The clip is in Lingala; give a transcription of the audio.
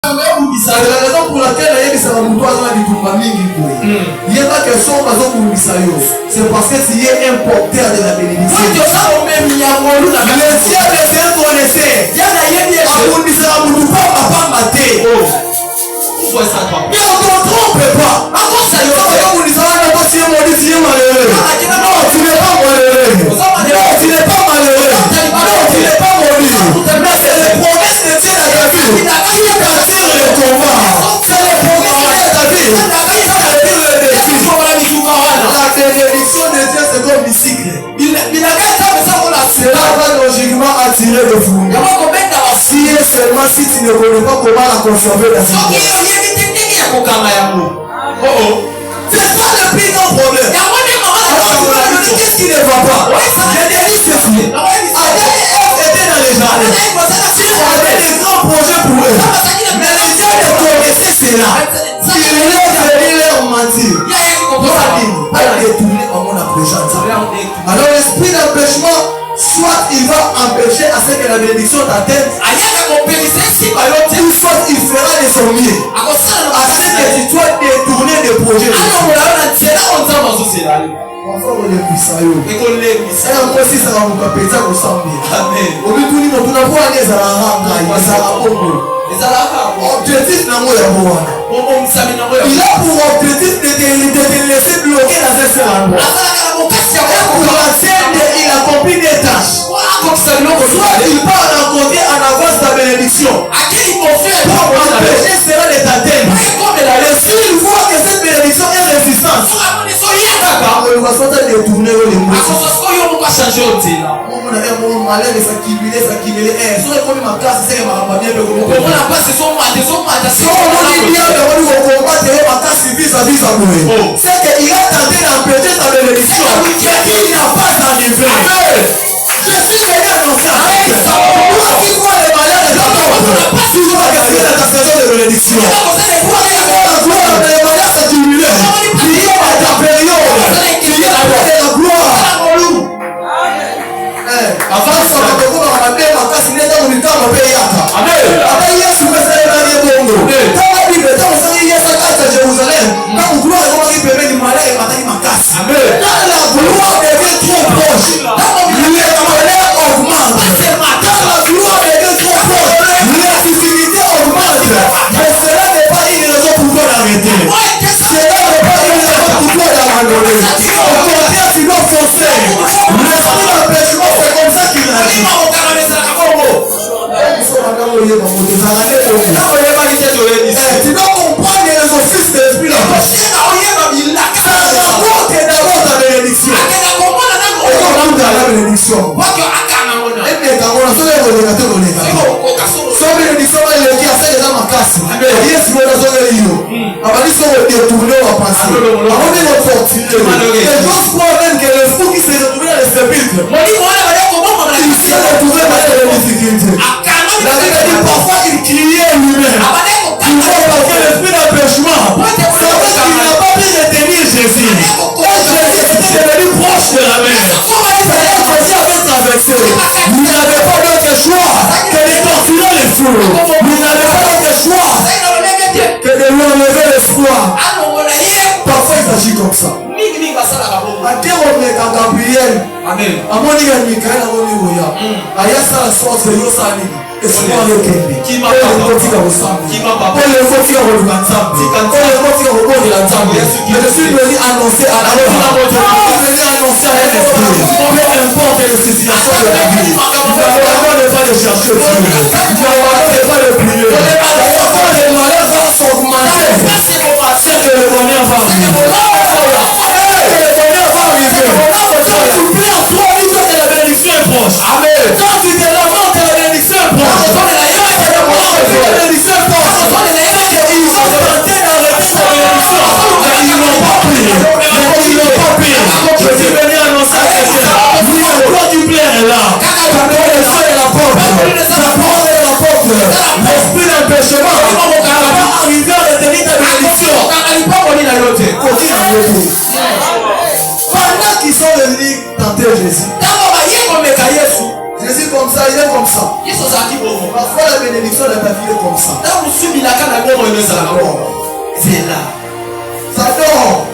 C'est la raison pour laquelle il y a des c'est parce que tu es un porteur de la bénédiction. Le ciel est connaissé. Mais on ne te trompe pas. Tu n'es pas malheureux. Tu n'es pas malheureux. Tu n'es pas maudit. Mais c'est les promesses de Dieu dans ta vie qui t'attirent le combat. C'est les promesses de ta vie qui t'attirent le défi. La bénédiction de Dieu c'est comme un cycle. Cela va logiquement attirer le fruit. Si et seulement si tu ne connais pas comment la conserver dans cette vie. C'est ça le plus grand problème. Qu'est-ce qui ne va pas? Je te dis ceci. Adam était dans les jardins. Il avait des grands projets pour eux. Mais les gens ne connaissaient cela. Il est venu leur mentir. Pas détourner comme on a prêché. Alors l'esprit d'empêchement, soit il va empêcher à ce que la bénédiction t'atteigne, soit il fera de son mieux à ce que tu sois détourné des projets. Enfin, on est puissant. Et encore si ça va vous péter, ça vous semble. Amen. Au bout du monde, on a beau aller à la ranga, il va objectif n'a pas il a pour objectif de te laisser bloquer dans un seul endroit. Pour l'atteindre, il accomplit des tâches. Soit il part rencontrer en avance ta bénédiction. Pour empêcher cela de t'atteindre. Et s'il voit que cette bénédiction est résistante, il va sortir de tourner les mots. C'est qu'il a tenté d'empêcher ta bénédiction. Il n'a pas arrivé. Je suis venu annoncer. Toi qui vois les malheurs de ta tombe, tu dois gagner dans ta saison de bénédiction. Toi qui vois la gloire, les malheurs s'accumulent. Priez à ta période. Priez à la gloire. Avant ça, on va te voir à la paix, ma casse, il est dans le temps, on va payer à ta. Amen. Après, il y a sous le fait de la bongo. Dans la Bible, dans le sang, il y a sa casse à Jérusalem. Dans la gloire, on va y payer du malheur et matin, ma casse. Amen. Dans la gloire, devient trop proche. Les malheurs augmentent. Dans la gloire, devient trop proche. Les difficultés augmentent. Mais cela n'est pas une raison pour toi d'arrêter. Cela n'est pas une raison pour toi d'abandonner. Au contraire, tu dois foncer. L'esprit d'empêchement, c'est comme ça qu'il agit. Tu dois comprendre les offices de l'esprit d'empêchement. Ça rapporte d'abord ta bénédiction. Et on dans la bénédiction. Sa bénédiction va le dire, c'est déjà ma casse. Yes, vous avez raison. Avant de se détourner, on va passer. Avant de notre fortune. Et j'ose croire même que le fou qui s'est retrouvé dans les sépulcres, il s'est retrouvé dans les difficultés. La Bible dit parfois il criait lui-même. Pourquoi? Parce que l'esprit d'empêchement savait qu'il n'a pas pu retenir Jésus. Et Jésus était devenu proche de la mer. Jésus avait traversé. Il n'avait pas d'autre choix que de torturer les fous. Il n'avait pas d'autre choix que de lui enlever l'espoir. Parfois il s'agit comme ça. Ate omeka Gabriel. Amen. Amoni ya Mikael amoni oya. Ayasa la sorte de Yosani. Espoir ekende. Kima kotika osamba. Kima papa. Ele kotika olukanzamba. Ele kotika obonela nzamba. Je suis venu annoncer à la vie. Je suis venu annoncer à un esprit. Peu importe les situations de la vie. Nous n'avons pas de chercher Dieu. Nous n'avons pas de prier. Quand les malheurs vont s'augmenter, c'est que le bonheur va venir. Amen. Quand tu te lamentes, la bénédiction est proche. La bénédiction est proche. Ils ont tenté d'arrêter sa bénédiction. Mais ils n'ont pas prié. Ils n'ont pas prié. Je suis venu annoncer à quelqu'un. Oui, la gloire du plaît est là. Ta bénédiction est la porte. Ta parole est la porte. L'esprit d'empêchement va arriver à retenir ta bénédiction. Pendant qu'ils sont venus tenter Jésus, Jésus comme ça il est comme ça. Parfois la bénédiction de ta vie est comme ça. C'est là. Ça dort.